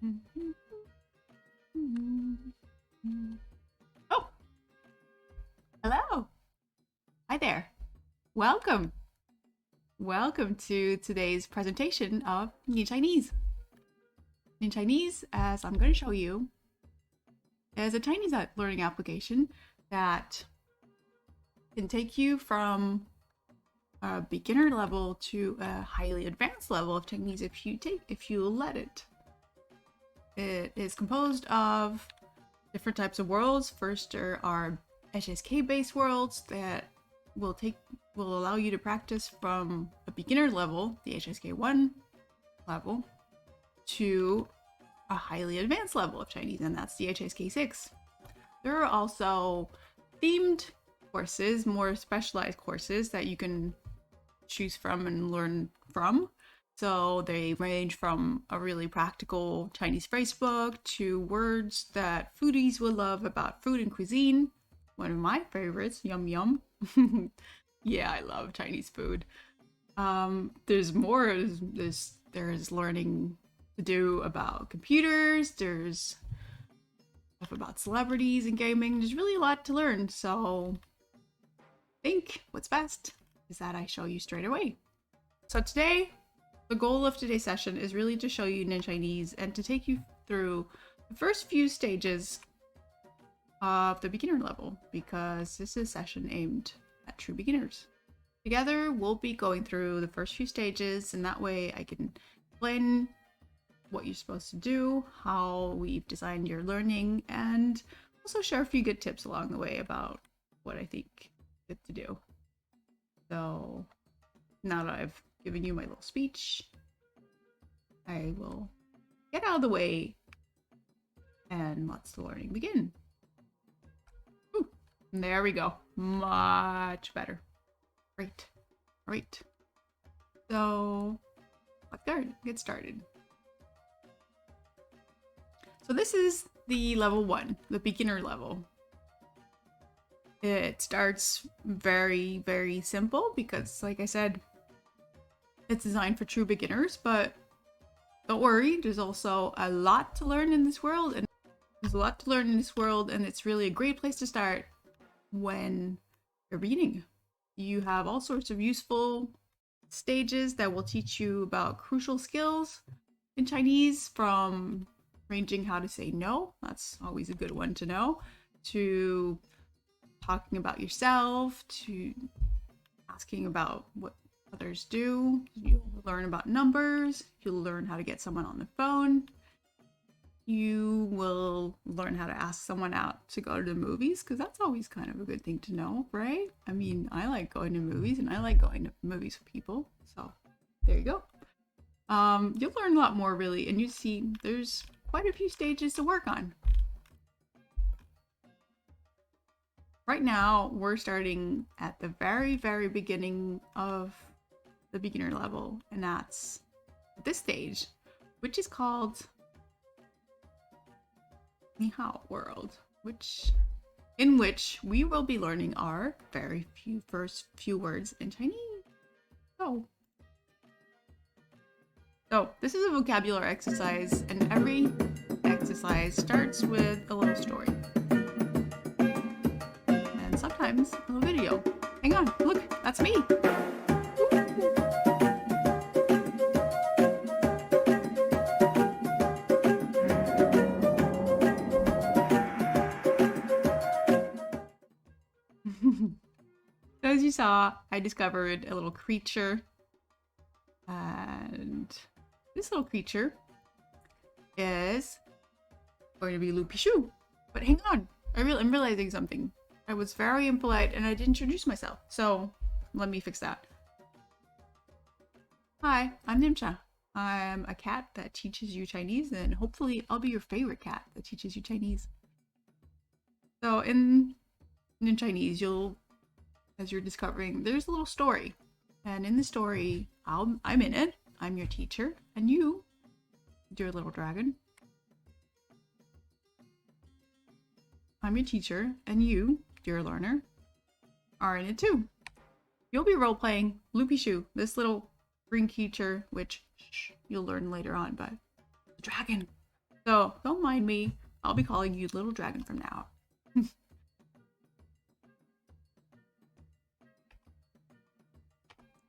Oh, hello. Hi there. Welcome. Welcome to today's presentation of Ninchanese. Ninchanese, as I'm going to show you, is a Chinese learning application that can take you from a beginner level to a highly advanced level of Chinese if you let it. It is composed of different types of worlds. First, there are HSK-based worlds that will allow you to practice from a beginner level, the HSK1 level, to a highly advanced level of Chinese, and that's the HSK6. There are also themed courses, more specialized courses that you can choose from and learn from. So they range from a really practical Chinese phrasebook to words that foodies will love about food and cuisine. One of my favorites, yum yum. Yeah, I love Chinese food. There's more. There's learning to do about computers. There's stuff about celebrities and gaming. There's really a lot to learn. So I think what's best is that I show you straight away. So today, the goal of today's session is really to show you Ninchanese and to take you through the first few stages of the beginner level, because this is a session aimed at true beginners. Together, we'll be going through the first few stages, and that way I can explain what you're supposed to do, how we've designed your learning, and also share a few good tips along the way about what I think is good to do. So now that I've given you my little speech, I will get out of the way and let the learning begin. Ooh, there we go. Much better. Great. Great. So let's get started. So this is the level 1, the beginner level. It starts very, very simple because, like I said, it's designed for true beginners, but don't worry, there's also a lot to learn in this world, and it's really a great place to start when you're beginning. You have all sorts of useful stages that will teach you about crucial skills in Chinese, from ranging how to say no, that's always a good one to know, to talking about yourself, to asking about what others do. You'll learn about numbers. You'll learn how to get someone on the phone. You will learn how to ask someone out to go to the movies, because that's always kind of a good thing to know, right? I mean, I like going to movies, and I like going to movies with people. So there you go. You'll learn a lot more, really, and you see there's quite a few stages to work on. Right now, we're starting at the very, very beginning of the beginner level, and that's this stage, which is called Ni Hao World, in which we will be learning our first few words in Chinese. So this is a vocabulary exercise, and every exercise starts with a little story. And sometimes a little video. Hang on, look, that's me. As you saw, I discovered a little creature, and this little creature is going to be Lu Pishu. But hang on, I'm realizing something. I was very impolite and I didn't introduce myself, so let me fix that. Hi, I'm Nimcha. I'm a cat that teaches you Chinese, and hopefully I'll be your favorite cat that teaches you Chinese. So in Chinese, as you're discovering, there's a little story, and in the story, I'm in it. I'm your teacher, and you, dear little dragon, I'm your teacher, and you, dear learner, are in it too. You'll be role-playing Lu Pishu, this little green creature, which you'll learn later on, but the dragon. So don't mind me. I'll be calling you Little Dragon from now on.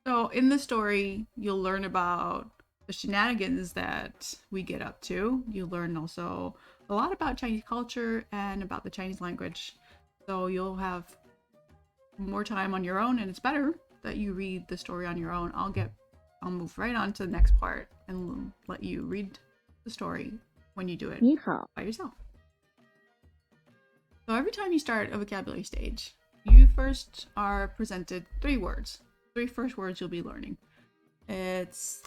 So in the story, you'll learn about the shenanigans that we get up to. You'll learn also a lot about Chinese culture and about the Chinese language. So you'll have more time on your own, and it's better that you read the story on your own. I'll move right on to the next part and let you read the story when you do it 你好， by yourself. So every time you start a vocabulary stage, you first are presented 3 words. 3 first words you'll be learning. It's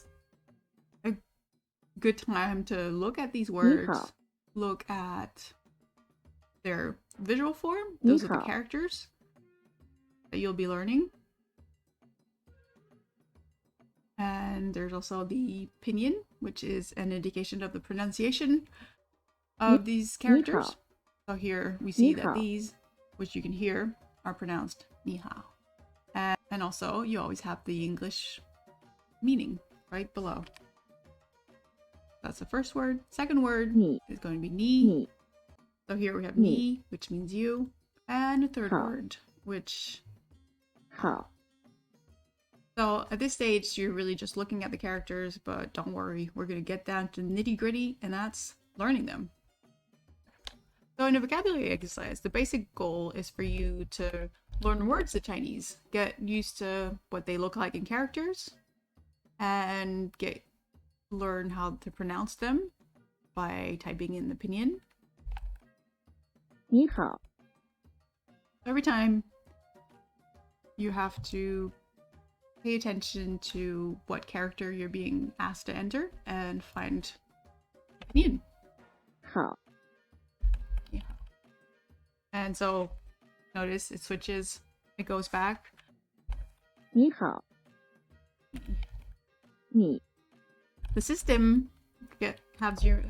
a good time to look at these words, 你好， look at their visual form. Those are the 你好， characters that you'll be learning. And there's also the pinyin, which is an indication of the pronunciation of these characters. So here we see that these, which you can hear, are pronounced ni hao. And also, you always have the English meaning right below. That's the first word. Second word 你 is going to be ni. 你 So here we have ni. ni, which means you. And a third 好 word, which... 好， So at this stage, you're really just looking at the characters, but don't worry, we're going to get down to nitty gritty, and that's learning them. So in a vocabulary exercise, the basic goal is for you to learn words of Chinese, get used to what they look like in characters, and learn how to pronounce them by typing in the pinyin. 你好， Every time you have to pay attention to what character you're being asked to enter and find pinyin. 好， And so notice it switches, it goes back. 你好，你 The system has you,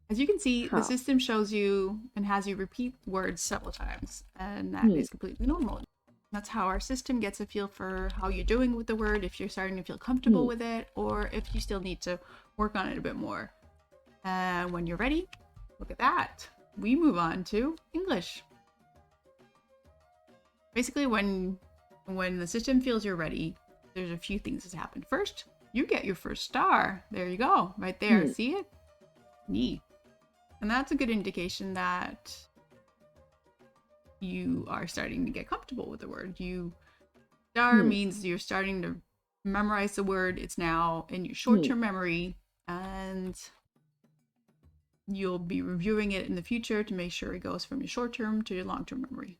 as you can see, the How? system shows you and has you repeat words several times, and that Hmm. is completely normal. That's how our system gets a feel for how you're doing with the word, if you're starting to feel comfortable with it, or if you still need to work on it a bit more. And when you're ready, look at that. We move on to English. Basically, when the system feels you're ready, there's a few things that happen. First, you get your first star. There you go, right there. Neat. See it? Neat. And that's a good indication that you are starting to get comfortable with the word. Star means you're starting to memorize the word. It's now in your short-term memory, and you'll be reviewing it in the future to make sure it goes from your short-term to your long-term memory.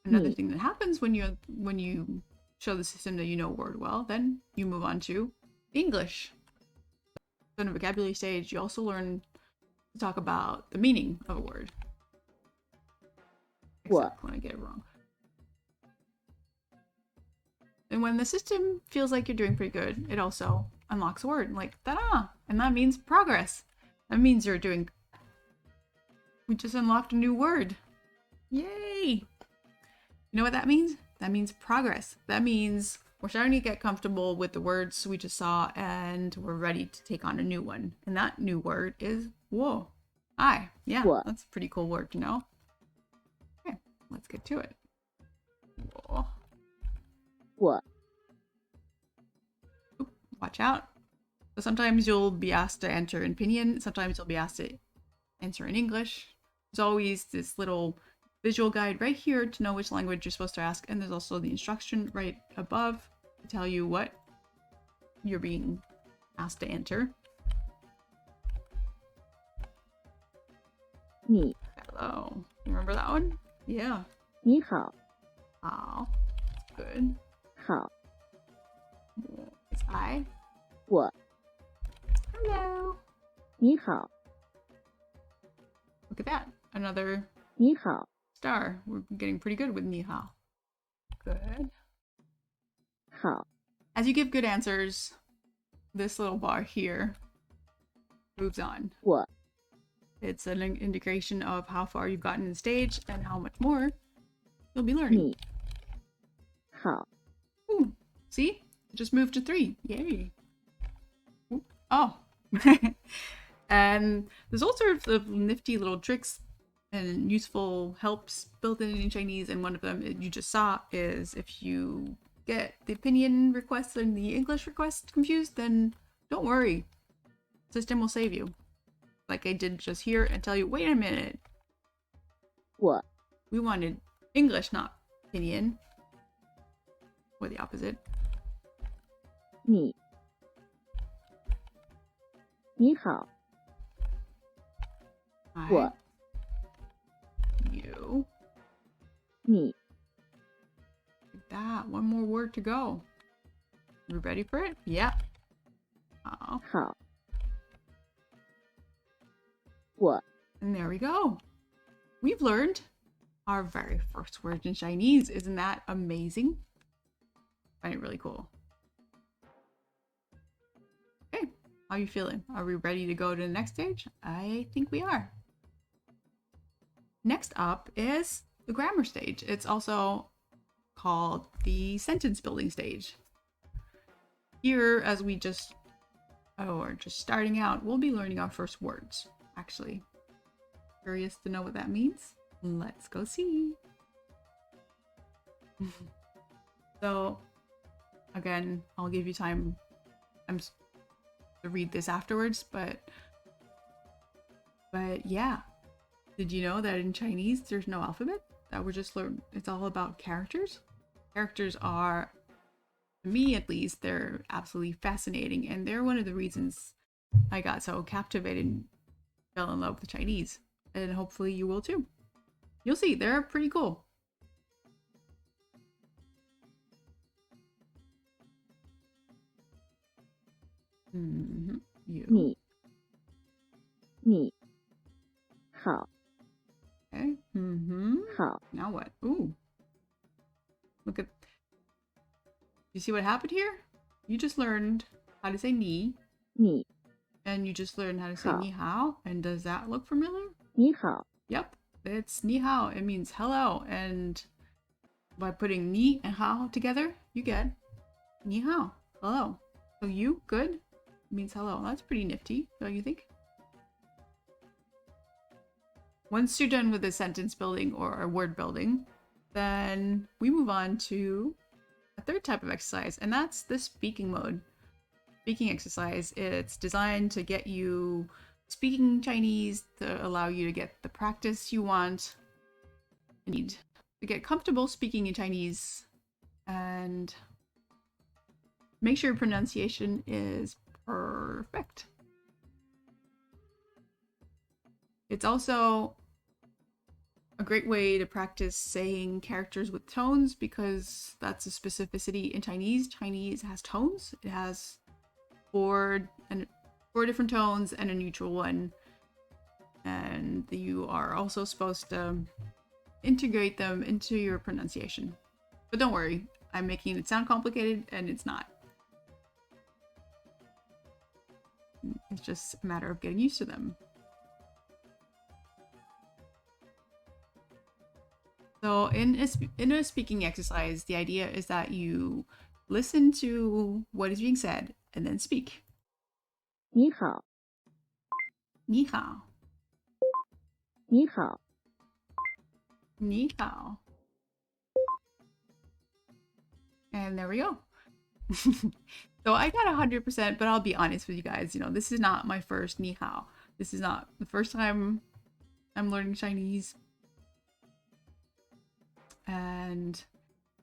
Another thing that happens when you show the system that you know a word well, then you move on to English. So in a vocabulary stage, you also learn to talk about the meaning of a word. Except when I get it wrong. And when the system feels like you're doing pretty good, it also unlocks a word, like ta-da! And that means progress. That means we just unlocked a new word. Yay! You know what that means? That means progress. That means we're starting to get comfortable with the words we just saw, and we're ready to take on a new one. And that new word is whoa. Hi. Yeah, Whoa. that's a pretty cool word to know. Okay, let's get to it. Whoa. 我 Oop, watch out. So sometimes you'll be asked to enter in pinyin. Sometimes you'll be asked to enter in English. There's always this little visual guide right here to know which language you're supposed to ask, and there's also the instruction right above to tell you what you're being asked to enter. 你 Hello. Remember that one? Yeah. 你好， Oh, good. 好， It's I. 我 Hello. 你好， Look at that. Another 你好， star. We're getting pretty good with ni hao. Good. 好， As you give good answers, this little bar here moves on. 我 It's an indication of how far you've gotten in the stage and how much more you'll be learning. 你好， Ooh, see? It just moved to 3. Yay. Oh. And there's all sorts of nifty little tricks and useful helps built in Chinese, and one of them you just saw is if you get the pinyin request and the English request confused, then don't worry. The system will save you. Like I did just here and tell you, wait a minute. 我 We wanted English, not pinyin. Or the opposite. 你你好 I, 我 you. 你 Like that. One more word to go. You ready for it? Yeah. Oh. 好 我 And there we go. We've learned our very first word in Chinese. Isn't that amazing? I find it really cool. Okay, how are you feeling? Are we ready to go to the next stage? I think we are. Next up is the grammar stage. It's also called the sentence building stage. Here, as we just are just starting out, we'll be learning our first words, actually. Curious to know what that means? Let's go see. So, again, I'll give you time to read this afterwards, but yeah. Did you know that in Chinese there's no alphabet? That we're just learning. It's all about characters. Characters are, to me at least, they're absolutely fascinating, and they're one of the reasons I got so captivated and fell in love with Chinese. And hopefully you will too. You'll see, they're pretty cool. You. 你你好 Okay. 好 Now what? Ooh. Look at. You see what happened here? You just learned how to say ni, 你 and you just learned how to say Hao. ni hao. And does that look familiar? 你好 Yep. It's ni hao. It means hello. And by putting ni and hao together, you get ni hao. Hello. So you, good, means hello. That's pretty nifty, don't you think? Once you're done with the sentence building or word building, then we move on to a third type of exercise, and that's the speaking mode. Speaking exercise, it's designed to get you speaking Chinese, to allow you to get the practice you want. You need to get comfortable speaking in Chinese and make sure your pronunciation is perfect. It's also a great way to practice saying characters with tones, because that's a specificity in Chinese. Chinese has tones. It has four different tones and a neutral one. And you are also supposed to integrate them into your pronunciation. But don't worry, I'm making it sound complicated, and it's not. It's just a matter of getting used to them. So in a speaking exercise, the idea is that you listen to what is being said and then speak. 你好 Ni hao. 你好 Ni hao. And there we go. So I got 100%, but I'll be honest with you guys, this is not my first ni hao. This is not the first time I'm learning Chinese. And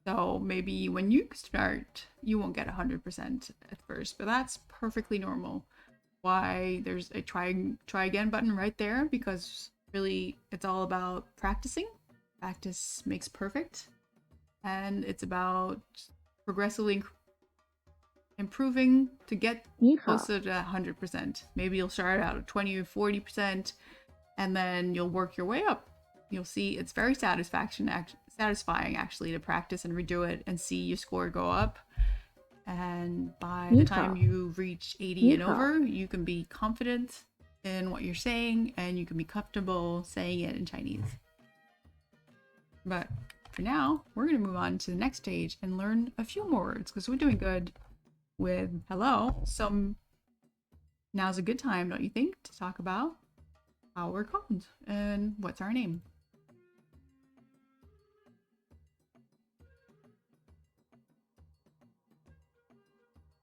so maybe when you start, you won't get 100% at first, but that's perfectly normal. Why there's a try again button right there, because really it's all about practicing. Practice makes perfect, and it's about progressively improving to get 你好 closer to 100%. Maybe you'll start out at 20 or 40%, and then you'll work your way up. You'll see it's very satisfying actually to practice and redo it and see your score go up. And by the time you reach 80 and over, you can be confident in what you're saying, and you can be comfortable saying it in Chinese. But for now, we're going to move on to the next stage and learn a few more words, because we're doing good with hello. Some now's a good time, don't you think, to talk about how we're called and what's our name.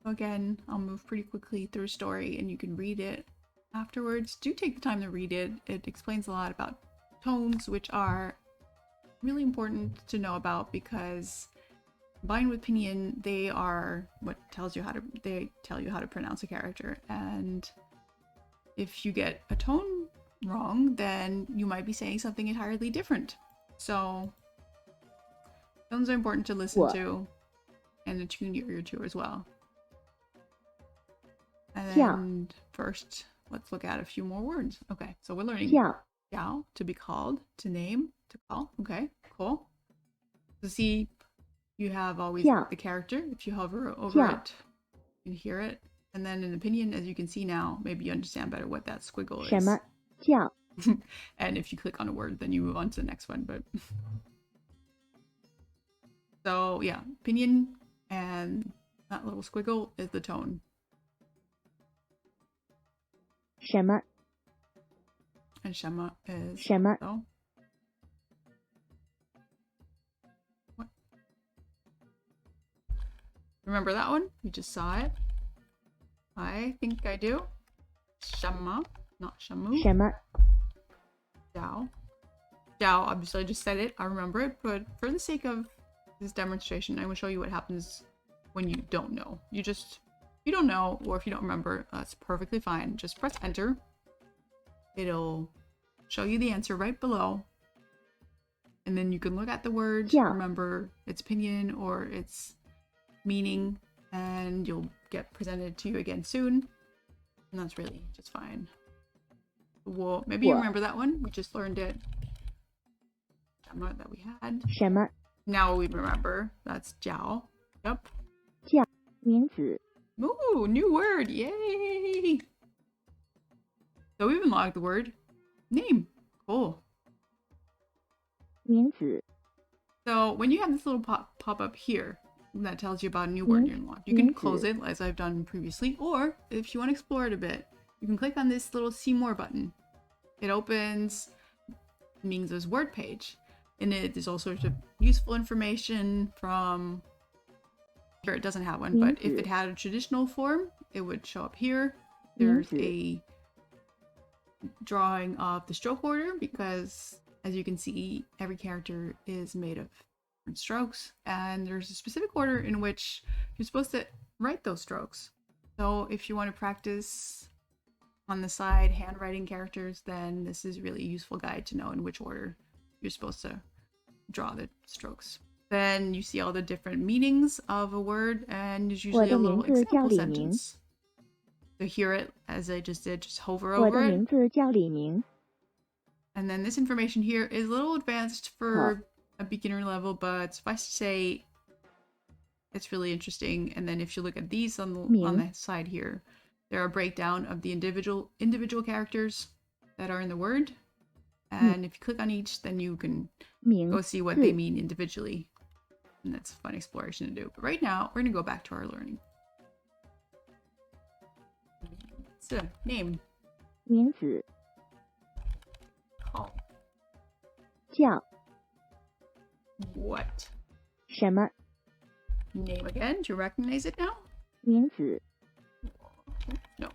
Again, I'll move pretty quickly through a story and you can read it afterwards. Do take the time to read it. It explains a lot about tones, which are really important to know about because combined with pinyin, they are what tells you how to pronounce a character. And if you get a tone wrong, then you might be saying something entirely different. So tones are important to listen to and attune your ear to as well. And then first, let's look at a few more words. Okay, so we're learning jiao, to be called, to name, to call. Okay, cool. So see, you have always the character. If you hover over it, you can hear it. And then in the pinyin, as you can see now, maybe you understand better what that squiggle is. And if you click on a word, then you move on to the next one. But so yeah, pinyin and that little squiggle is the tone. 什么 And 什么 is 什么 so. What? Remember that one? You just saw it. I think I do. 什么, not 什么. 什么 Jiao. Jiao, obviously I just said it. I remember it, but for the sake of this demonstration, I will show you what happens when you don't know. You don't know, or if you don't remember, that's perfectly fine. Just press enter. It'll show you the answer right below. And then you can look at the word, remember its pinyin or its meaning, and you'll get presented to you again soon. And that's really just fine. Well, maybe you remember that one. We just learned it. That we had. 什么 Now we remember. That's jiao. Yep. 名字 Ooh, new word. Yay! So we even logged the word name. Cool. 名字 So when you have this little pop up here that tells you about a new word you're unlocked, you can close it as I've done previously, or if you want to explore it a bit, you can click on this little see more button. It opens Ming's word page. In it, there's all sorts of useful information from... Here, it doesn't have one, but if it had a traditional form, it would show up here. There's a drawing of the stroke order because, as you can see, every character is made of different strokes, and there's a specific order in which you're supposed to write those strokes. So if you want to practice on the side handwriting characters, then this is really a useful guide to know in which order you're supposed to draw the strokes. Then you see all the different meanings of a word, and there's usually a little example sentence. So hear it as I just did, just hover over it. 名字叫李宁 And then this information here is a little advanced for a beginner level, but suffice to say, it's really interesting. And then if you look at these on the side here, there are a breakdown of the individual characters that are in the word. And if you click on each, then you can go see what they mean individually. And that's a fun exploration to do. But right now, we're going to go back to our learning. So, name. 名字 Call. 叫 What? 什么 Name again. Do you recognize it now? 名字 No.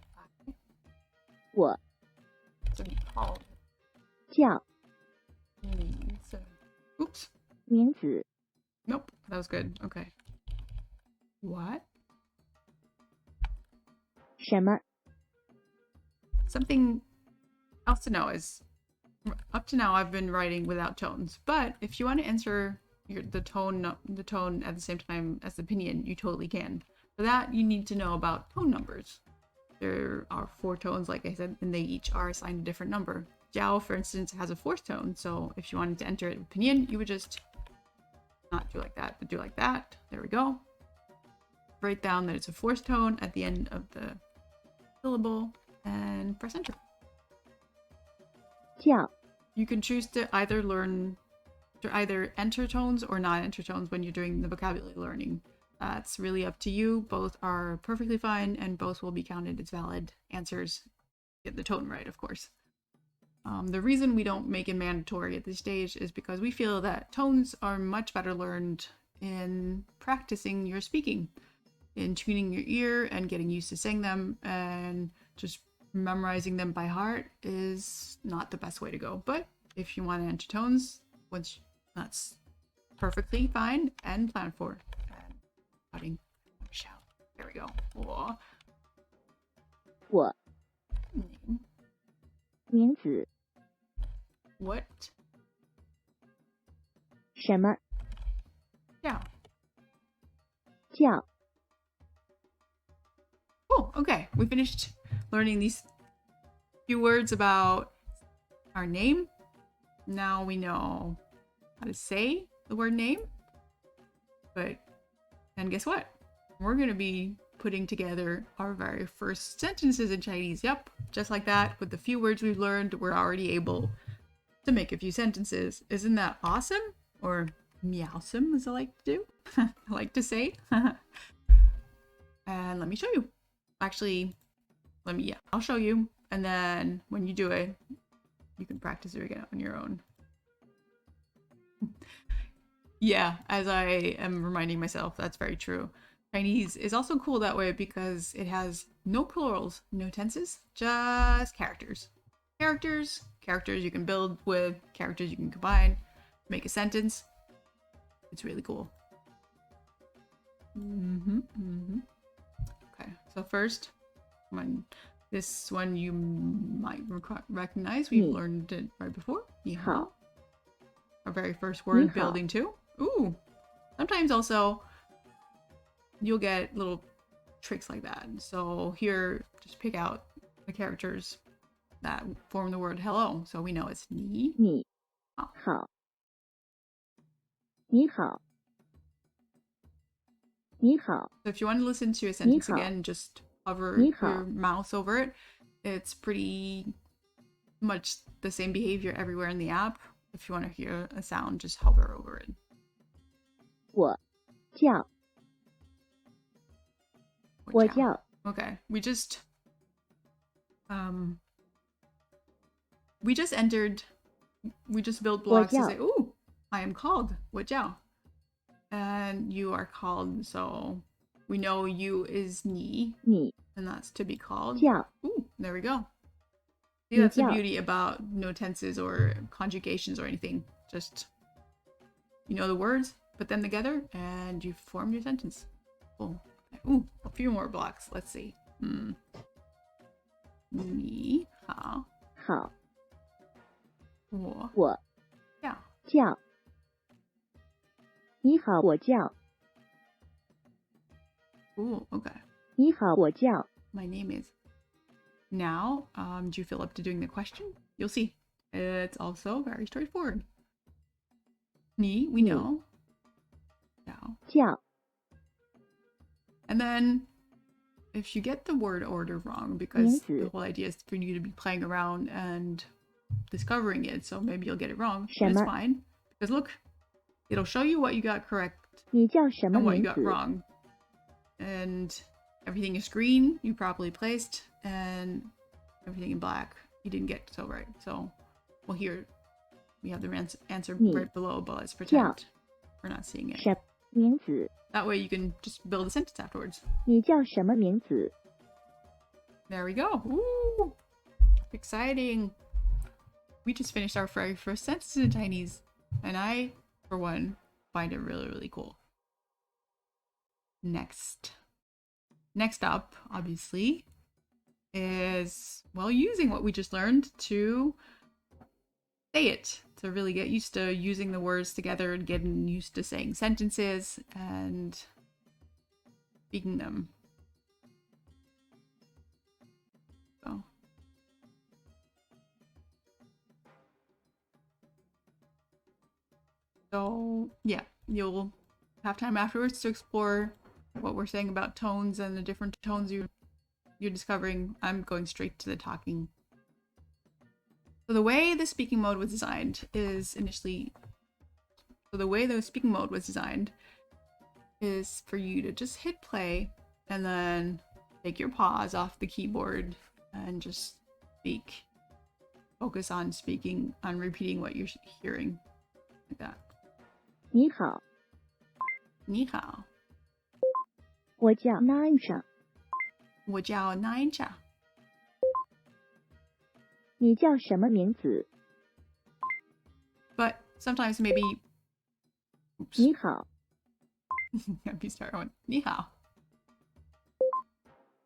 我 So call. 叫 Oops. 名字 Nope. That was good. Okay. What? 什么 Something else to know is, up to now I've been writing without tones, but if you want to enter the tone at the same time as the pinyin, you totally can. For that, you need to know about tone numbers. There are 4 tones, like I said, and they each are assigned a different number. Jiao, for instance, has a 4th tone, so if you wanted to enter it with pinyin, you would just not do like that, but do like that. There we go. Write down that it's a 4th tone at the end of the syllable, and press enter. 叫 You can choose to either enter tones or not enter tones when you're doing the vocabulary learning. That's really up to you. Both are perfectly fine, and both will be counted as valid answers. Get the tone right, of course. The reason we don't make it mandatory at this stage is because we feel that tones are much better learned in practicing your speaking, in tuning your ear and getting used to saying them, and just memorizing them by heart is not the best way to go. But if you want to enter tones, which that's perfectly fine and planned for. And cutting shout. There we go. 我 Name. 名字 What? 什么 Yeah. 叫 Cool. Okay. We finished learning these few words about our name. Now we know how to say the word name. And guess what? We're going to be putting together our very first sentences in Chinese. Yep. Just like that. With the few words we've learned, we're already able to make a few sentences. Isn't that awesome? Or meowsome, as I like to do. I like to say. And let me show you. Actually, I'll show you. And then when you do it, you can practice it again on your own. Yeah, as I am reminding myself, that's very true. Chinese is also cool that way because it has no plurals, no tenses, just characters. Characters you can build with, characters you can combine, make a sentence. It's really cool. Okay, so first, this one you might recognize. We've learned it right before. 你好. Our very first word building too. Ooh. Sometimes also you'll get little tricks like that. So here, just pick out the characters that form the word hello. So we know it's 你. 你好你好你好 So if you want to listen to a sentence 你好 again, just hover 你好 your mouse over it. It's pretty much the same behavior everywhere in the app. If you want to hear a sound, just hover over it. 我叫 我叫 Okay, we just built blocks to say, ooh, I am called 我叫. And you are called, so we know you is 你, 你 and that's to be called. 叫 Ooh, there we go. See, 你 that's the 叫 beauty about no tenses or conjugations or anything. Just, you know the words, put them together, and you form your sentence. Cool. Okay. Ooh, a few more blocks. Let's see. 你好好我我叫叫你好我叫 Ooh, okay. 你好我叫 My name is. Now, do you feel up to doing the question? You'll see. It's also very straightforward. 你, we know. 叫. 叫 And then, if you get the word order wrong, because 名字 the whole idea is for you to be playing around and discovering it, so maybe you'll get it wrong. But 什 it's 么 fine. Because look, it'll show you what you got correct 你叫什么 and what you 名 got 字 wrong. And everything is green, you properly placed, and everything in black, you didn't get so right. So, well, here we have the answer Me. right below, but let's pretend we're not seeing it. 什名字 That way you can just build a sentence afterwards. 你叫什么名字 There we go. Ooh, exciting. We just finished our very first sentence in Chinese, and I, for one, find it really, really cool. Next up, obviously, is, well, using what we just learned to say it, to really get used to using the words together and getting used to saying sentences and speaking them. So yeah, you'll have time afterwards to explore what we're saying about tones and the different tones you're discovering. I'm going straight to the talking. So the way the speaking mode was designed is for you to just hit play and then take your paws off the keyboard and just speak. Focus on speaking, on repeating what you're hearing. Like that. 你好，你好，我叫 Ninja，我叫 Ninja。你叫什么名字？ But sometimes maybe 你好， if you start going 你好，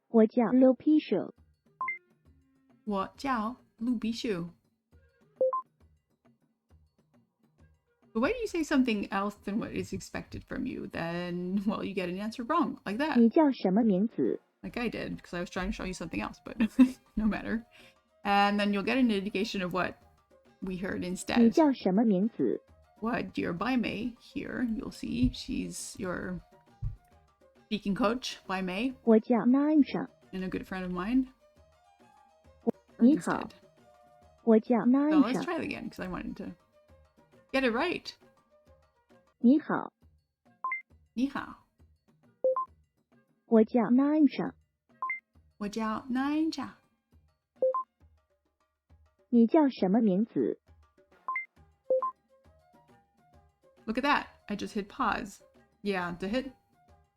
我叫 Lupisho， 我叫陆必秀。But when you say something else than what is expected from you, then, well, you get an answer wrong, like that. 你叫什么名字？ Like I did, because I was trying to show you something else, but no matter. And then you'll get an indication of what we heard 你 instead. 叫什么名字？ What dear Bai Mei here, you'll see, she's your speaking coach, Bai Mei, 我叫 Ninja， and a good friend of mine. 你好， Instead. 我叫 So let's Ninja， try it again, because I wanted to get it right. 你好，你好，我叫 Ninja， 我叫 Ninja。你叫什么名字？ Look at that. I just hit pause. Yeah, to hit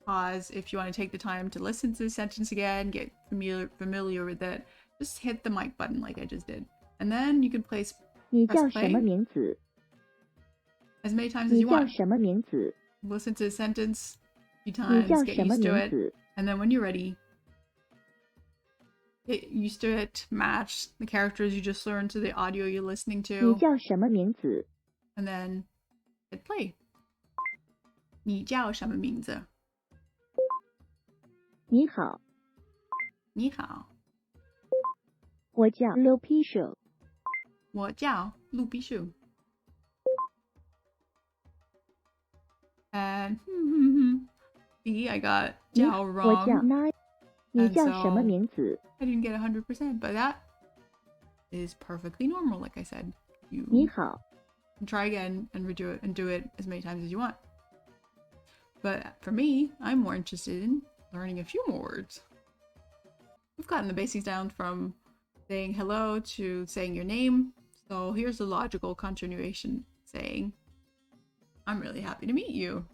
pause, if you want to take the time to listen to the sentence again, get familiar with it, just hit the mic button like I just did. And then you can press 你叫 play 什么名字？ as many times as 你 you 叫 want. 什么名字？ Listen to the sentence a few 你 times, 叫 get 什么 used to 名 it. 字？ And then when you're ready, get used to it, match the characters you just learned to the audio you're listening 你 to, 叫什么名字？ and then hit play. 你叫什么名字？你好，你好，我叫 Lupisho， 我叫陆必秀。And see, I got 你 Jiao 我叫 wrong. Nine， 你 And 叫什么 so 名字？ I didn't get 100%, but that is perfectly normal, like I said. 你 You 好， can try again and redo it and do it as many times as you want. But for me, I'm more interested in learning a few more words. We've gotten the basics down from saying hello to saying your name. So here's the logical continuation saying, I'm really happy to meet you.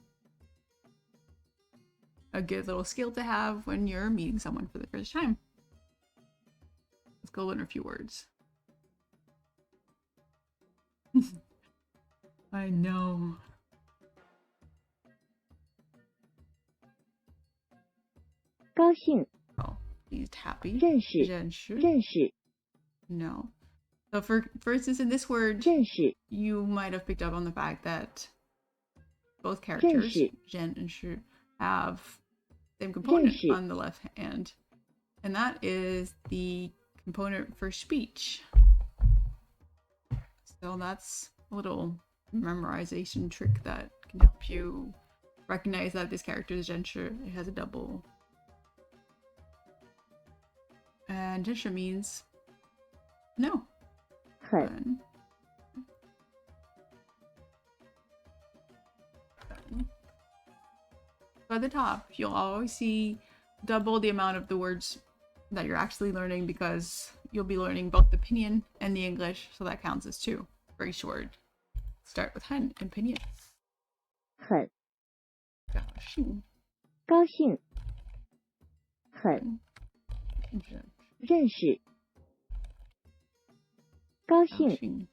A good little skill to have when you're meeting someone for the first time. Let's go learn a few words. I know. 高兴， Oh, he's happy. 认识，认识. 认识， No. So for instance, in this word, 认识， you might have picked up on the fact that both characters, 识. Zhen and Shu, have same component 识. on the left hand. And that is the component for speech. So that's a little memorization trick that can help you recognize that this character is Zhenshu. It has a double. And Zhenshu means no. 很， Fun. So at the top, you'll always see double the amount of the words that you're actually learning because you'll be learning both the pinyin and the English, so that counts as two for each word. Start with hen and pinyin. 很， Gaoxing. 高兴，很，认识，高兴， Gaoxing.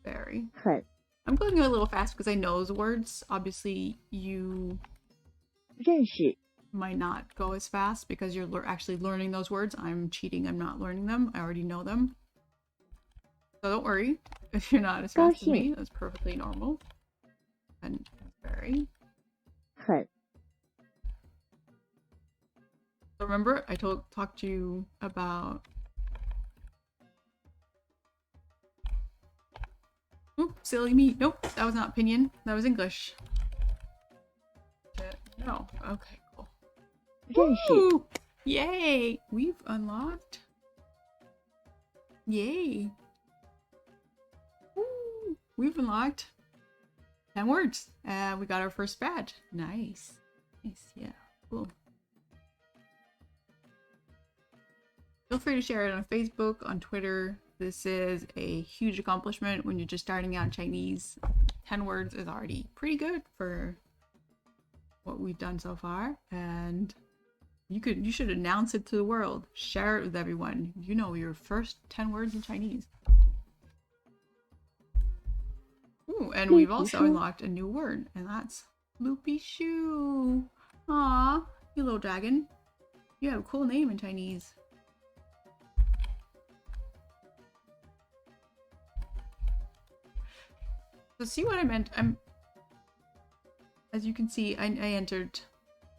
Very. 很， I'm going a little fast because I know those words. Obviously, you 认识， might not go as fast because you're actually learning those words. I'm cheating. I'm not learning them. I already know them. So don't worry if you're not as fast as me. That's perfectly normal. And very. 很， So remember, I talked to you about. Oop, silly me. Nope, that was not pinyin. That was English. No. Okay, cool. 认识， Woo! Yay! We've unlocked. Yay! Woo! We've unlocked 10 words. And we got our first badge. Nice. Nice, yeah. Cool. Feel free to share it on Facebook, on Twitter. This is a huge accomplishment when you're just starting out in Chinese. 10 words is already pretty good for what we've done so far. And you should announce it to the world. Share it with everyone. You know your first 10 words in Chinese. Ooh, and we've also unlocked a new word, and that's Loopy Shoe. Aw, you little dragon. You have a cool name in Chinese. So see what I meant? As you can see, I entered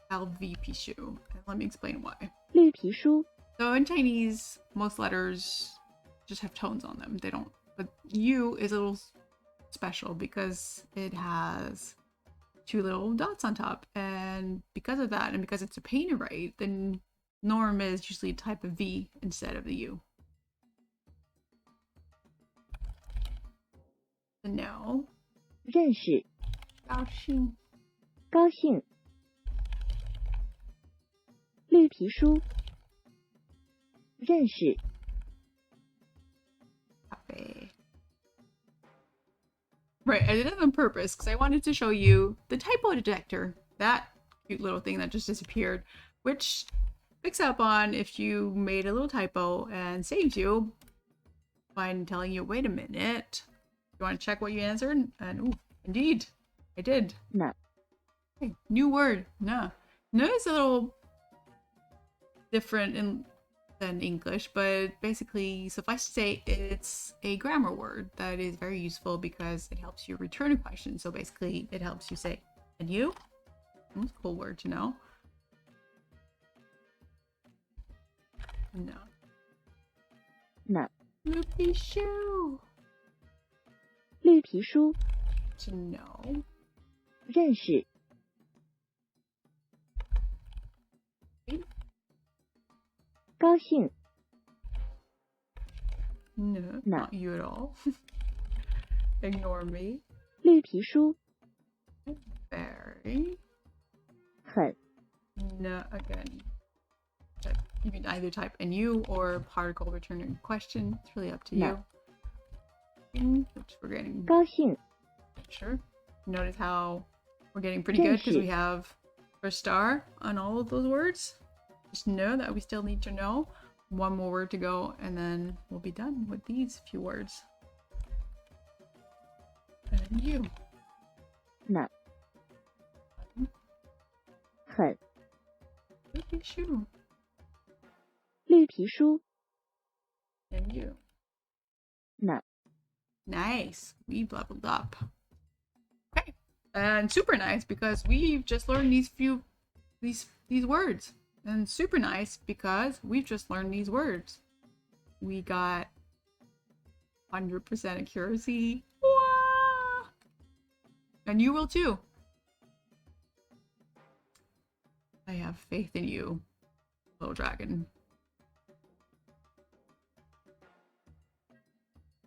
LVP Shoe. And let me explain why. 绿皮书 So in Chinese, most letters just have tones on them. They don't. But U is a little special because it has 2 little dots on top. And because of that, and because it's a painted right, the norm is usually type of V instead of the U. So now, 认识 高兴 高兴绿皮书认识 happy. Right, I did it on purpose because I wanted to show you the typo detector, that cute little thing that just disappeared, which picks up on if you made a little typo and saves you by telling you, wait a minute, you want to check what you answered? And ooh, indeed, I did. 那 Okay, new word, na. Na is a little different than English, but basically, suffice to say, it's a grammar word that is very useful because it helps you return a question. So basically, it helps you say, and you? That's a cool word to know. No. 那 Loopy shoe. 绿皮书 To know. 认识 高兴 No, No. not you at all. Ignore me. 绿皮书 Very. 很 No, again. You can either type a new or particle returning question. It's really up to No. you. Which we're getting 高兴 sure. Notice how we're getting pretty good because we have a star on all of those words. Just know that we still need to know one more word to go, and then we'll be done with these few words. And you. 那很 Loopy shoe. 绿皮书 And you. 那 Nice. We've leveled up. Okay. And super nice because we've just learned these words. And super nice because we've just learned these words. We got 100% accuracy. Wah! And you will too. I have faith in you, little dragon.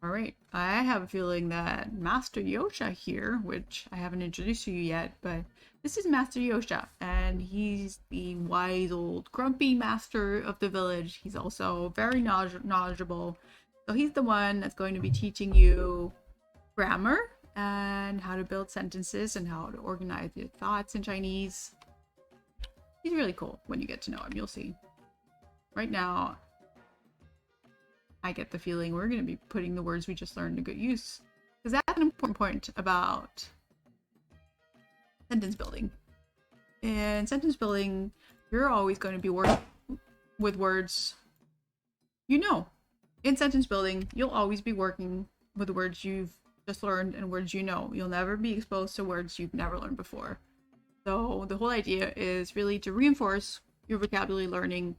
Alright, I have a feeling that Master Yosha here, which I haven't introduced to you yet, but this is Master Yosha, and he's the wise old grumpy master of the village. He's also very knowledgeable. So he's the one that's going to be teaching you grammar and how to build sentences and how to organize your thoughts in Chinese. He's really cool when you get to know him, you'll see. Right now, I get the feeling we're going to be putting the words we just learned to good use. Because that's an important point about sentence building. In sentence building, you're always going to be working with words you know. In sentence building, you'll always be working with words you've just learned and words you know. You'll never be exposed to words you've never learned before. So the whole idea is really to reinforce your vocabulary learning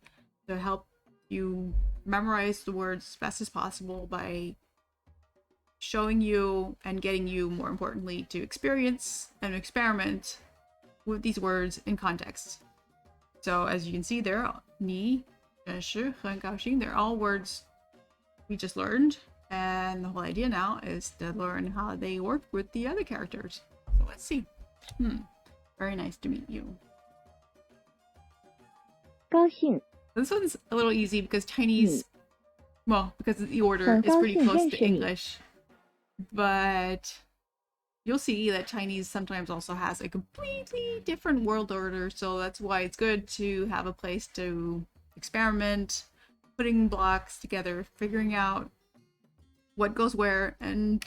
to help you memorize the words as best as possible by showing you and getting you, more importantly, to experience and experiment with these words in context. So as you can see, they're ni, 真是很高兴. They're all words we just learned, and the whole idea now is to learn how they work with the other characters. So let's see. Very nice to meet you. 高兴， This one's a little easy because Chinese, well, because the order is pretty 很高兴 close 认 to 识你。 English, but you'll see that Chinese sometimes also has a completely different world order, so that's why it's good to have a place to experiment, putting blocks together, figuring out what goes where, and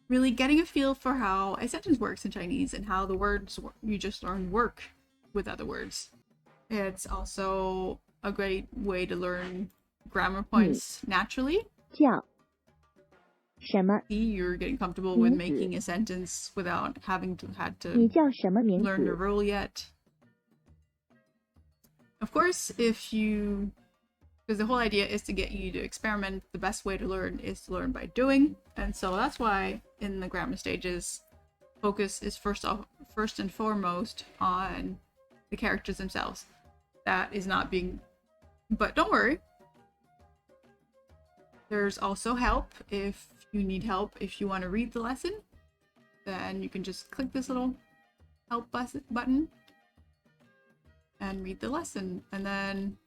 really getting a feel for how a sentence works in Chinese and how the words you just learned work with other words. It's also a great way to learn grammar points naturally. 叫什么？ You're getting comfortable with making a sentence without having to 你叫什么名 learn the 字？ rule yet. Of course, because the whole idea is to get you to experiment, the best way to learn is to learn by doing. And so that's why in the grammar stages, focus is first and foremost on the characters themselves. That is not being, but don't worry. There's also help if you need help. If you want to read the lesson, then you can just click this little help button and read the lesson, and then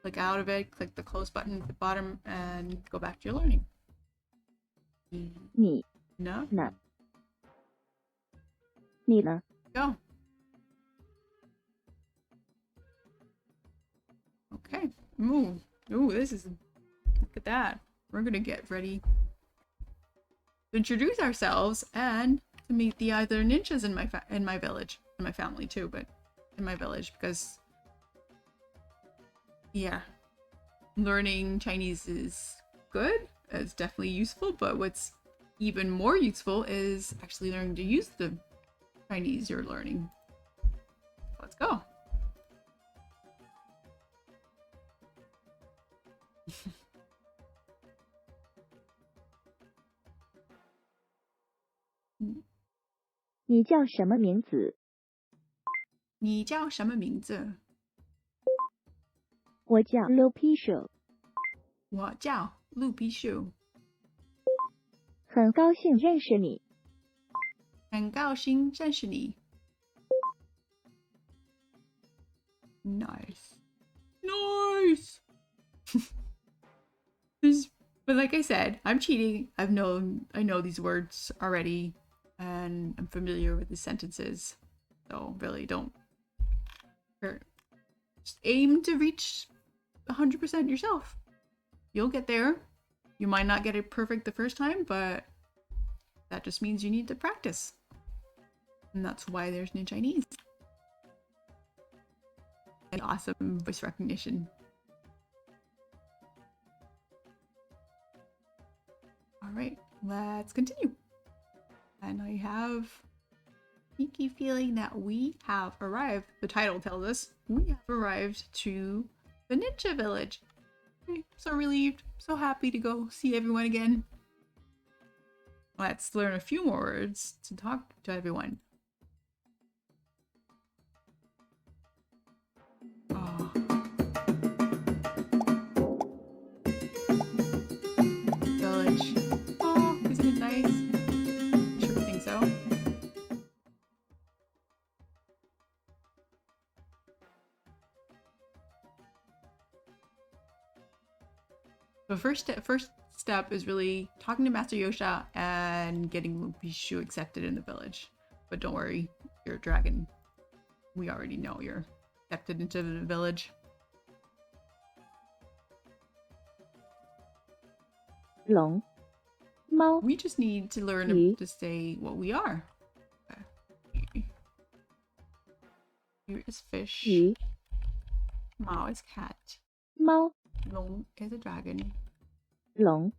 click out of it, click the close button at the bottom, and go back to your learning. 你 No? 呢？你呢？ Go. Okay. Ooh, this is, look at that. We're gonna get ready to introduce ourselves and to meet the other ninjas in my village, in my family too, but in my village, because yeah, learning Chinese is good. It's definitely useful, but what's even more useful is actually learning to use the Chinese you're learning. Let's go. Mm. 你叫什么名字？你叫什么名字？我叫 Liu Pishu， 我叫陆皮秀，很高兴认识你。很高兴认识你。Nice. Nice. But like I said, I'm cheating. I know these words already, and I'm familiar with the sentences. So really just aim to reach 100% yourself. You'll get there. You might not get it perfect the first time, but that just means you need to practice. And that's why there's Ninchanese. And awesome voice recognition. Alright, let's continue. And I have a sneaky feeling that we have arrived. The title tells us we have arrived to the ninja village. I'm so relieved, so happy to go see everyone again. Let's learn a few more words to talk to everyone. Oh. Village. Oh, isn't it nice? I sure think so. The first step is really talking to Master Yosha and getting Bishu accepted in the village. But don't worry, you're a dragon. We already know you're accepted into the village. 龙，猫， We just need to learn to say what we are. Okay. Here is fish. 鱼， Mao is cat. 猫， Long is a dragon. 龙，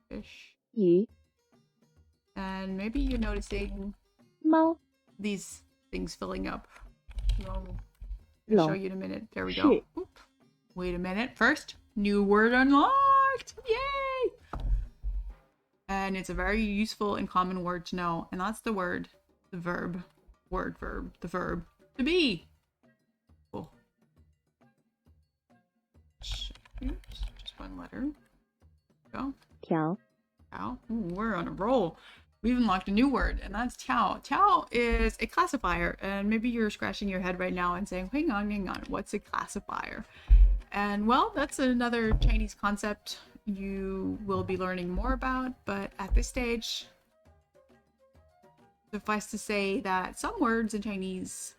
Fish. 鱼， And maybe you're noticing 猫， these things filling up. I'll show 龙， you in a minute. There we 是 go. Oop. Wait a minute. First, new word unlocked. Yay! And it's a very useful and common word to know. And that's the word, the verb, the verb to be. Cool. Just one letter. Go. 条， Tiao. Ooh, we're on a roll. We've unlocked a new word, and that's Tiao. Tiao is a classifier, and maybe you're scratching your head right now and saying, hang on, what's a classifier? And well, that's another Chinese concept you will be learning more about, but at this stage, suffice to say that some words in Chinese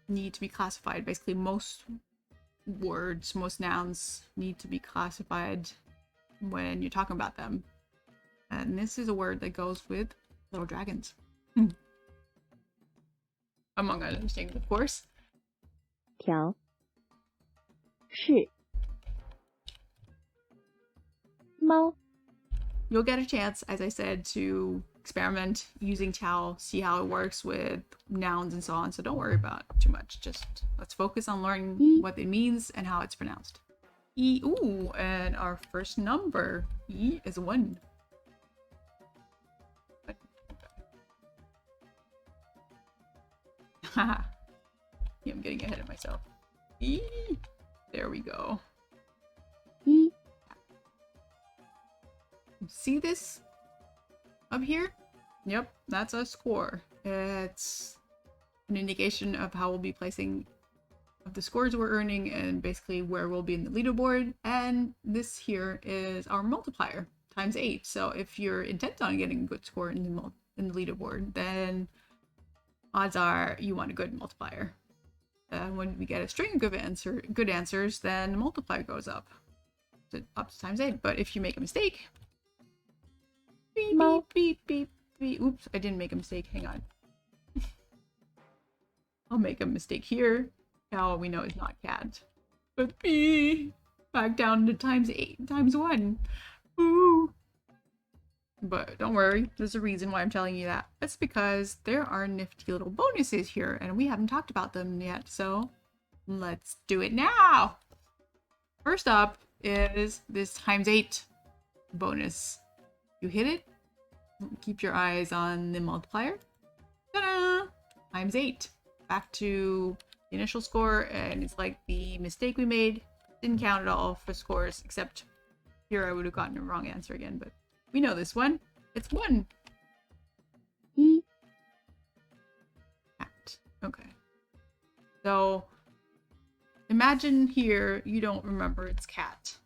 need to be classified. Basically, most words, most nouns need to be classified when you're talking about them. And this is a word that goes with little dragons. Among other things, of course. 条是猫 You'll get a chance, as I said, to experiment using Tao, see how it works with nouns and so on. So don't worry about it too much. Just let's focus on learning what it means and how it's pronounced. E, ooh, and our first number, E, is 1. Haha. Yeah, I'm getting ahead of myself. E, there we go. 一 See this up here? Yep, that's a score. It's an indication of how we'll be placing of the scores we're earning and basically where we'll be in the leaderboard. And this here is our multiplier times 8. So if you're intent on getting a good score in the leaderboard, then odds are you want a good multiplier. When we get a string of good answers, then the multiplier goes up to times 8. But if you make a mistake, beep, beep, beep, beep, beep. Oops, I didn't make a mistake. Hang on. I'll make a mistake here. Now we know it's not cat. But B, back down to times 1. Ooh. But don't worry, there's a reason why I'm telling you that. That's because there are nifty little bonuses here, and we haven't talked about them yet, so let's do it now! First up is this times 8 bonus. You hit it, keep your eyes on the multiplier. Ta-da! Times 8. Back to the initial score, and it's like the mistake we made. Didn't count at all for scores, except here I would have gotten a wrong answer again, but we know this one. It's 1. 一 Cat. Okay. So imagine here you don't remember it's cat.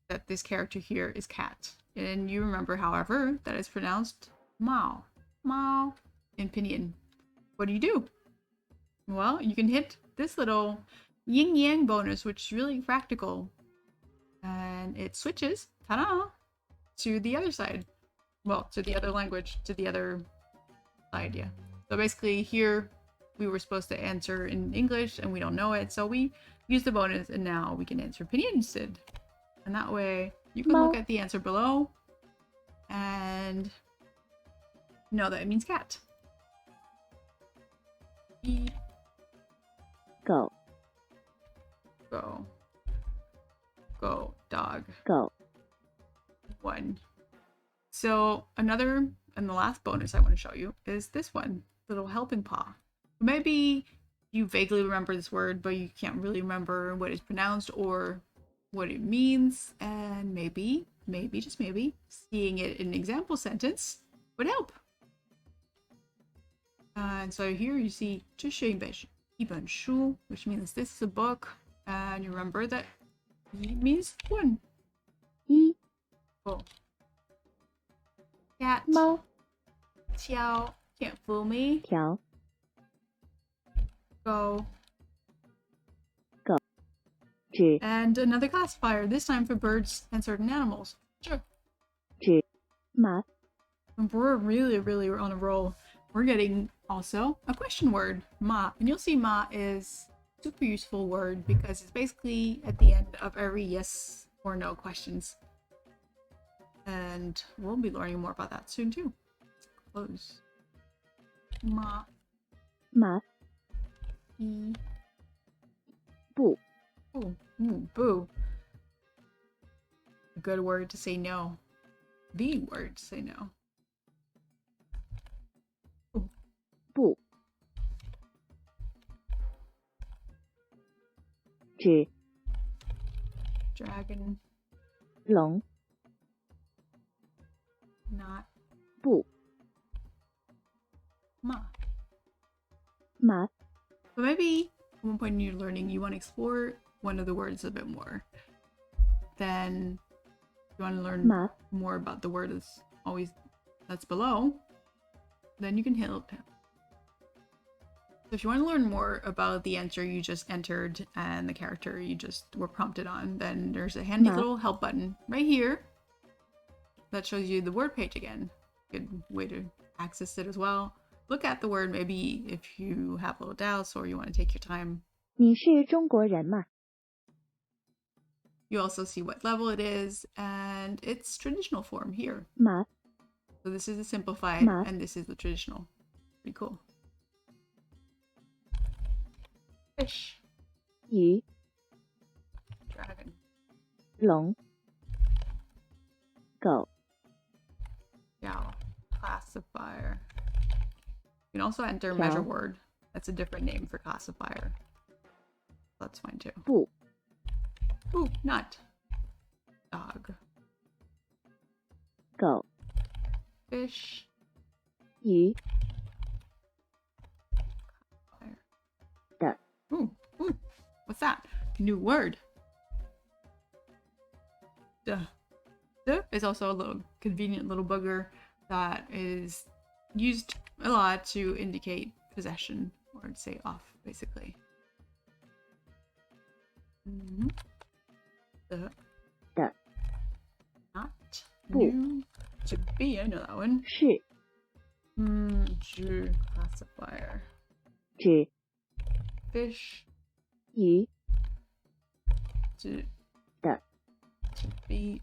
That this character here is cat. And you remember, however, that it's pronounced Mao. Mao in pinyin. What do? Well, you can hit this little yin yang bonus, which is really practical. And it switches, ta-da, to the other side. Well, to the other language, to the other side, yeah. So basically here, we were supposed to answer in English and we don't know it. So we use the bonus and now we can answer pinyin instead. And that way you can look at the answer below and know that it means cat. Go. Go. Go, dog. Go. 1. So another and the last bonus I want to show you is this one, little helping paw. Maybe you vaguely remember this word, but you can't really remember what it's pronounced or what it means. And maybe, just maybe, seeing it in an example sentence would help. And so here you see 这是一本书, which means this is a book. And you remember that it means 1. 一 Oh. Cat. 猫 Tiao. Can't fool me. 条 Go. 指 And another classifier, this time for birds and certain animals. Sure. 指马 And we're really on a roll. We're getting also a question word, ma. And you'll see ma is a super useful word because it's basically at the end of every yes or no questions. And we'll be learning more about that soon too. Close. Ma. 马 E. 不 Ooh, boo. A good word to say no. The word to say no. 不指 Dragon. 龙 not 不 ma. 麻 So maybe at one point in your learning, you want to explore one of the words a bit more. Then you want to learn Ma. more about the word that's below, then you can hit it. So if you want to learn more about the answer you just entered and the character you just were prompted on, then there's a handy Ma. little help button right here that shows you the word page again. Good way to access it as well. Look at the word maybe if you have little doubts or you want to take your time. 你是中国人吗 You also see what level it is and its traditional form here. 麻 So this is the simplified Ma. and this is the traditional. Pretty cool. Fish. 鱼 Dragon. 龙狗 Yeah. Classifier. You can also enter Yeah. measure word. That's a different name for classifier. That's fine too. 不 Ooh, nut. Dog. 狗 Fish. 鱼 Fire. 的 Ooh. What's that? New word. Duh. Duh is also a little convenient little bugger that is used a lot to indicate possession or to say off, basically. Duh. 的 Not. Boo. New. To be, I know that one. 是 Classifier. 指 Fish. 鱼 To 的 be.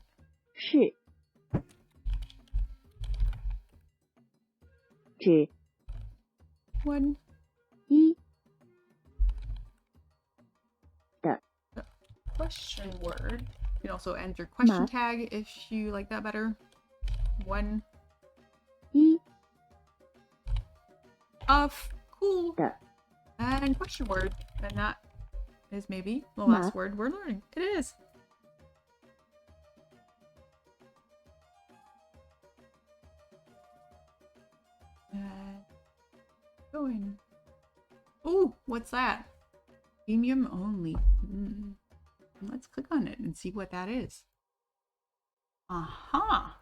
是指 One. 一的 Question word. You can also enter question Ma. tag if you like that better. One. 一 Of. Cool. 的 And question word. And that is maybe the Ma. last word we're learning. It is. And going. Ooh, what's that? Premium only. Let's click on it and see what that is. Aha!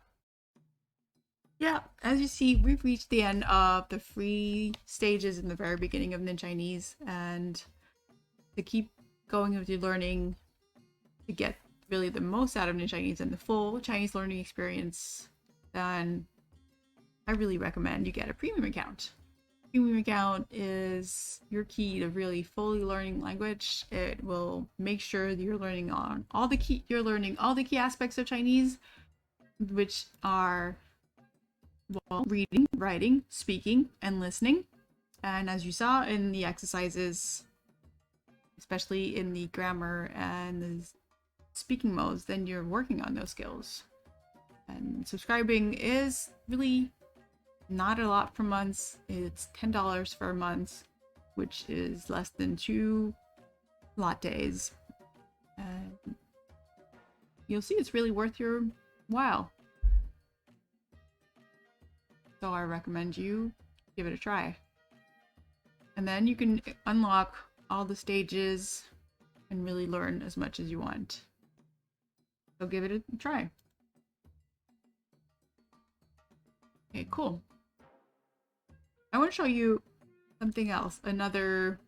Yeah, as you see, we've reached the end of the free stages in the very beginning of Ninchanese, and to keep going with your learning, to get really the most out of Ninchanese and the full Chinese learning experience, then I really recommend you get a premium account. Premium account is your key to really fully learning language. It will make sure that you're learning all the key aspects of Chinese, which are reading, writing, speaking, and listening. And as you saw in the exercises, especially in the grammar and the speaking modes, then you're working on those skills. And subscribing is really not a lot per month. It's $10 for a month, which is less than 2 lattes. And you'll see it's really worth your while. So I recommend you give it a try. And then you can unlock all the stages and really learn as much as you want. So give it a try. Okay, cool. I want to show you something else, another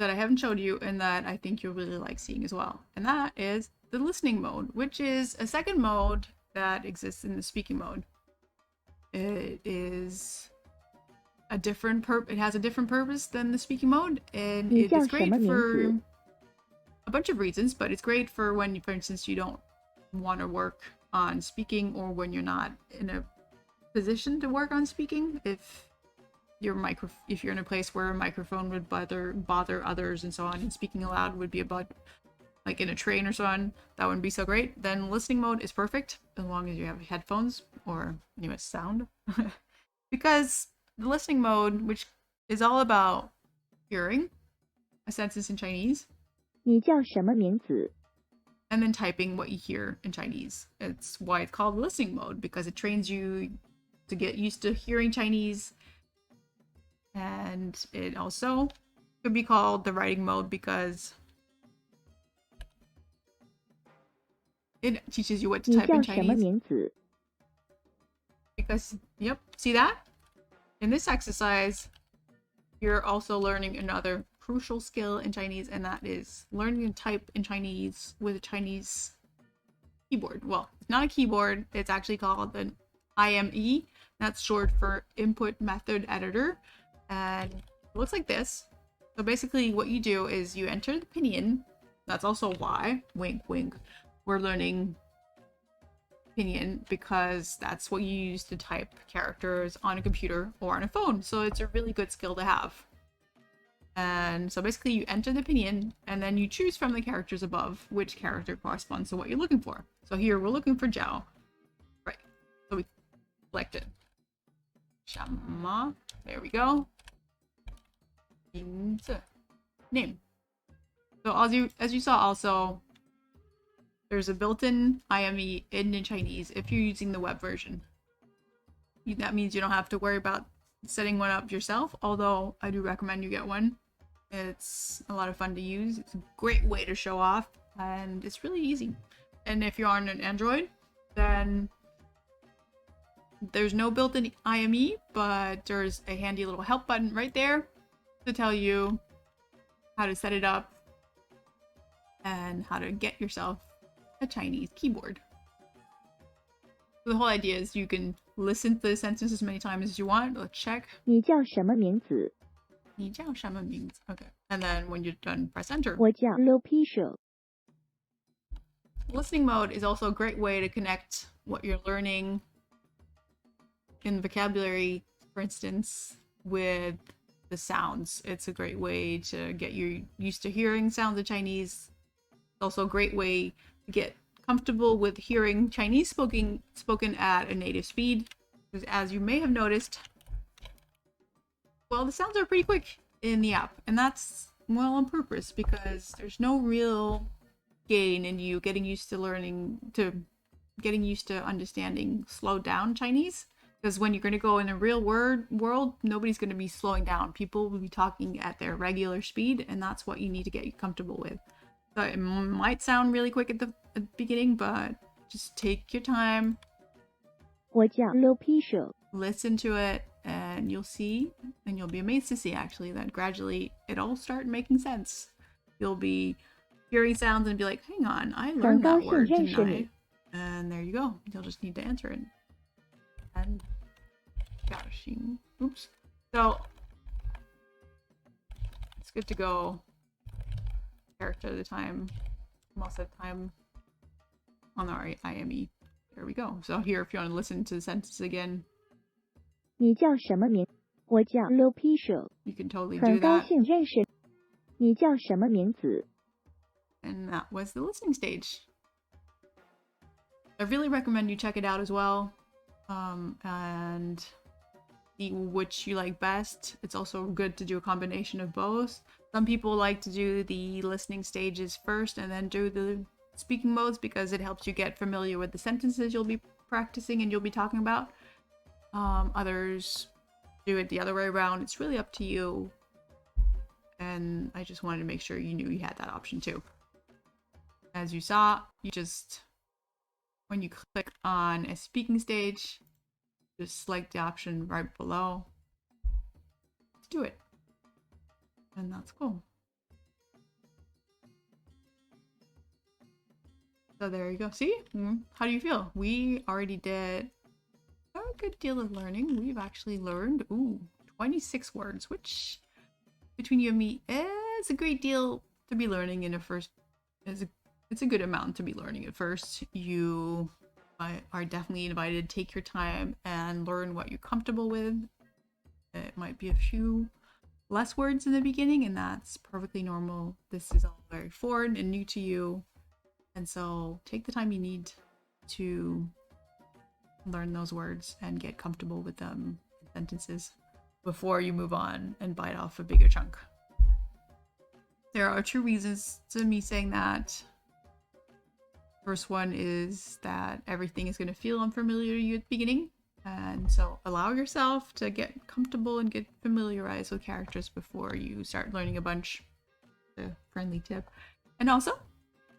that I haven't showed you and that I think you'll really like seeing as well. And that is the listening mode, which is a second mode that exists in the speaking mode. It is a different it has a different purpose than the speaking mode, and it is great for a bunch of reasons, but it's great for when, for instance, you don't want to work on speaking, or when you're not in a position to work on speaking. If you're in a place where a microphone would bother others and so on, and speaking aloud would be about like in a train or so on, that wouldn't be so great. Then listening mode is perfect as long as you have headphones or sound. Because the listening mode, which is all about hearing a sentence in Chinese, 你叫什么名字 and then typing what you hear in Chinese. It's why it's called listening mode, because it trains you to get used to hearing Chinese. And it also could be called the writing mode because it teaches you what to 你 type in 叫什么 Chinese. 名字？ Because, yep, see that? In this exercise, you're also learning another crucial skill in Chinese, and that is learning to type in Chinese with a Chinese keyboard. Well, it's not a keyboard, it's actually called an IME. That's short for Input Method Editor, and it looks like this. So basically what you do is you enter the pinyin. That's also why, wink wink, we're learning pinyin, because that's what you use to type characters on a computer or on a phone. So it's a really good skill to have. And so basically you enter the pinyin and then you choose from the characters above which character corresponds to what you're looking for. So here we're looking for Zhao. Right. So we select it. Shama. There we go. Name. So as you saw also, there's a built-in IME in Chinese if you're using the web version. That means you don't have to worry about setting one up yourself, although I do recommend you get one. It's a lot of fun to use. It's a great way to show off, and it's really easy. And if you're on an Android, then there's no built-in IME, but there's a handy little help button right there to tell you how to set it up and how to get yourself a Chinese keyboard. So the whole idea is you can listen to the sentence as many times as you want. Let's check. 你叫什么名字？ 你叫什么名字? Okay. And then when you're done, press enter. 我叫 Lopisha。 Listening mode is also a great way to connect what you're learning in vocabulary, for instance, with the sounds. It's a great way to get you used to hearing sounds of Chinese. It's also a great way to get comfortable with hearing Chinese spoken at a native speed. Because as you may have noticed, well, the sounds are pretty quick in the app, and that's well on purpose, because there's no real gain in you getting used to understanding slowed down Chinese. Because when you're going to go in a real world, nobody's going to be slowing down. People will be talking at their regular speed, and that's what you need to get comfortable with. So it might sound really quick at the beginning, but just take your time. 我叫 Lopisha。 Listen to it, and you'll see, and you'll be amazed to see actually that gradually it'll start making sense. You'll be hearing sounds and be like, hang on, I learned that word, didn't I? And there you go. You'll just need to answer it. And oops. So it's good to go character at a time, most of the time on the IME. There we go. So here, if you want to listen to the sentence again, 你叫什么名？我叫 Lopisha。 you can totally 很 do 高 that. 兴认识你。你叫什么名字？ And that was the listening stage. I really recommend you check it out as well. And see which you like best. It's also good to do a combination of both. Some people like to do the listening stages first and then do the speaking modes because it helps you get familiar with the sentences you'll be practicing and you'll be talking about. Others do it the other way around. It's really up to you. And I just wanted to make sure you knew you had that option too. As you saw, when you click on a speaking stage, just select the option right below. Let's do it. And that's cool. So there you go. See? How do you feel? We already did a good deal of learning. We've actually learned 26 words, which between you and me is a great deal to be learning in a first. It's a good amount to be learning at first. You are definitely invited to take your time and learn what you're comfortable with. It might be a few less words in the beginning, and that's perfectly normal. This is all very foreign and new to you. And so take the time you need to learn those words and get comfortable with them in sentences before you move on and bite off a bigger chunk. There are two reasons to me saying that. First one is that everything is going to feel unfamiliar to you at the beginning. And so allow yourself to get comfortable and get familiarized with characters before you start learning a bunch. A friendly tip. And also,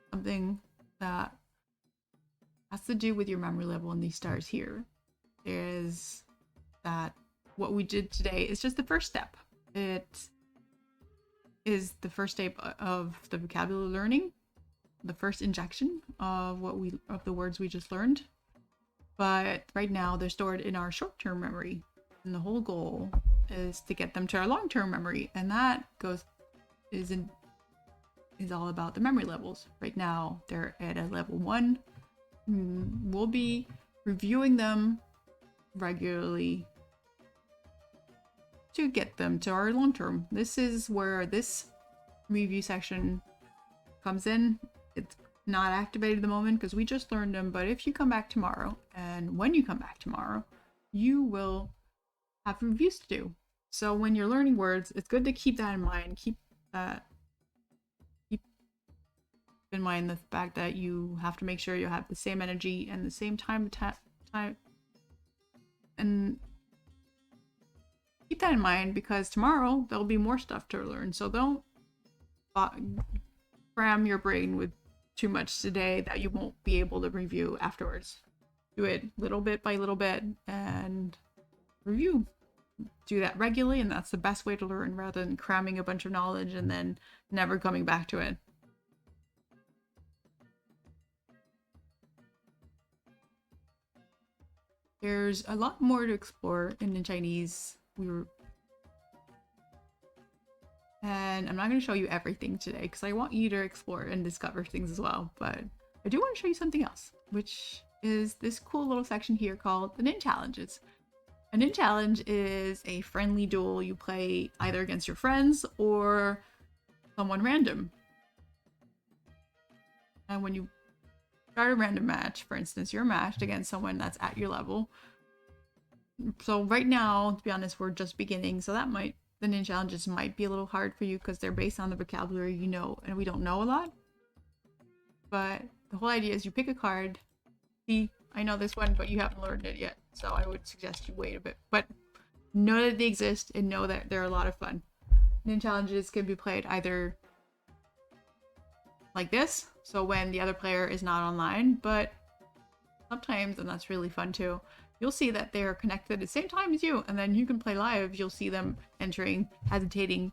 something that has to do with your memory level in these stars here is that what we did today is just the first step. It is the first step of the vocabulary learning, the first injection of the words we just learned. But right now they're stored in our short-term memory, and the whole goal is to get them to our long-term memory, and that is all about the memory levels. Right now they're at a level 1. We'll be reviewing them regularly to get them to our long-term. This is where this review section comes in. It's not activated at the moment because we just learned them, but if you come back tomorrow, and when you come back tomorrow, you will have reviews to do. So when you're learning words, it's good to keep that in mind. Keep in mind the fact that you have to make sure you have the same energy and the same time and keep that in mind, because tomorrow there'll be more stuff to learn. So don't cram your brain with too much today that you won't be able to review afterwards. Do it little bit by little bit and review. Do that regularly, and that's the best way to learn, rather than cramming a bunch of knowledge and then never coming back to it. There's a lot more to explore in Ninchanese. And I'm not going to show you everything today because I want you to explore and discover things as well. But I do want to show you something else, which is this cool little section here called the Nin Challenges. A Nin Challenge is a friendly duel you play either against your friends or someone random. And when you start a random match, for instance, you're matched against someone that's at your level. So right now, to be honest, we're just beginning, so the Nin Challenges might be a little hard for you because they're based on the vocabulary you know, and we don't know a lot. But the whole idea is you pick a card. See, I know this one, but you haven't learned it yet, so I would suggest you wait a bit. But know that they exist and know that they're a lot of fun. Nin Challenges can be played either like this, so when the other player is not online, but sometimes, and that's really fun too, you'll see that they're connected at the same time as you, and then you can play live. You'll see them entering, hesitating.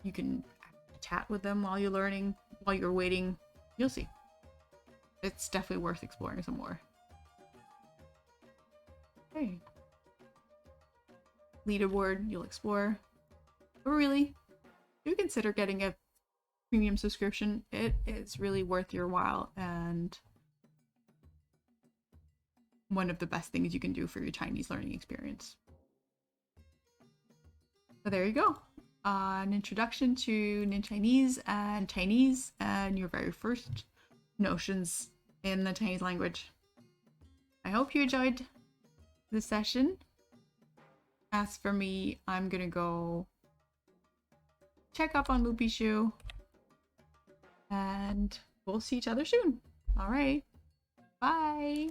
You can chat with them while you're learning, while you're waiting. You'll see. It's definitely worth exploring some more. Okay. Leaderboard, you'll explore. But really, do consider getting a premium subscription. It is really worth your while and one of the best things you can do for your Chinese learning experience. So there you go. An introduction to Ninchanese and Chinese and your very first notions in the Chinese language. I hope you enjoyed this session. As for me, I'm gonna go check up on Loopy Shoe and we'll see each other soon. All right. Bye.